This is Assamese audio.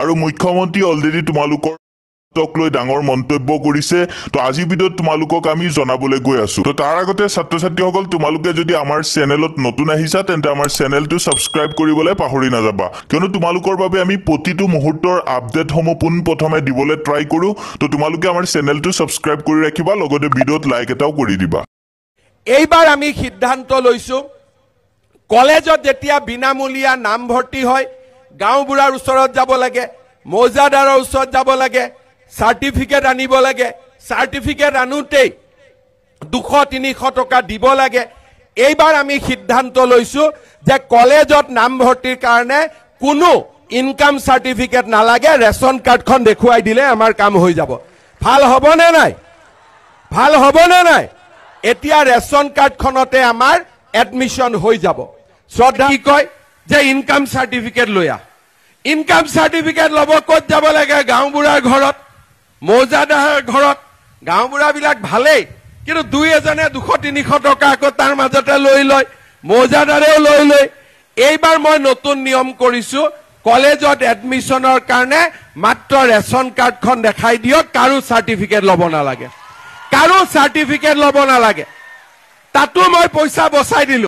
আৰু মুখ্যমন্ত্ৰী অলৰেডি তোমালোকৰ লৈ ডাঙৰ মন্তব্য কৰিছে তো আজি ভিডিঅ'ত তোমালোকক আমি জনাবলৈ গৈ আছো তো তাৰ আগতে ছাত্ৰ ছাত্ৰীসকল তোমালোকে যদি আমাৰ চেনেলত নতুন আহিছা তেন্তে আমাৰ চেনেলটো সাবস্ক্ৰাইব কৰিবলৈ পাহৰি নাযাবা কিয়নো তোমালোকৰ বাবে আমি প্ৰতিটো মুহূৰ্তৰ আপডেটসমূহ পোনপ্ৰথমে দিবলৈ ট্ৰাই কৰো তো তোমালোকে আমাৰ চেনেলটো সাবস্ক্ৰাইব কৰি ৰাখিবা লগতে ভিডিঅ'ত লাইক এটাও কৰি দিবা এইবাৰ আমি সিদ্ধান্ত লৈছো কলেজত যেতিয়া বিনামূলীয়া নামভৰ্তি হয় গাঁওবুঢ়াৰ ওচৰত যাব লাগে মৌজাদাৰৰ ওচৰত যাব লাগে সাৰ্টিফিকেট আনিব লাগে সাৰ্টিফিকেট আনোতেই 200-300 টকা দিব লাগে এইবাৰ আমি সিদ্ধান্ত লৈছো যে কলেজত নামভৰ্তিৰ কাৰণে কোনো ইনকাম সাৰ্টিফিকেট নালাগে ৰেশন কাৰ্ডখন দেখুৱাই দিলে আমাৰ কাম হৈ যাব ভাল হ'বনে নাই ভাল হ'বনে নাই এতিয়া ৰেশন কাৰ্ডখনতে আমাৰ এডমিশন হৈ যাব শ্ৰদ্ধা কি কয় যে ইনকাম সাৰ্টিফিকেট লৈ আহ ইনকাম সাৰ্টিফিকেট লব ক'ত যাব লাগে গাঁওবুঢ়াৰ ঘৰত মৌজাদাৰৰ ঘৰত গাঁওবুঢ়াবিলাক ভালেই কিন্তু দুই এজনে 200-300 টকা আকৌ তাৰ মাজতে লৈ লয় মৌজাদাৰেও লৈ লয় এইবাৰ মই নতুন নিয়ম কৰিছো কলেজত এডমিশনৰ কাৰণে মাত্ৰ ৰেশন কাৰ্ডখন দেখাই দিয়ক কাৰো সাৰ্টিফিকেট ল'ব নালাগে কাৰো সাৰ্টিফিকেট ল'ব নালাগে তাতো মই পইচা বচাই দিলো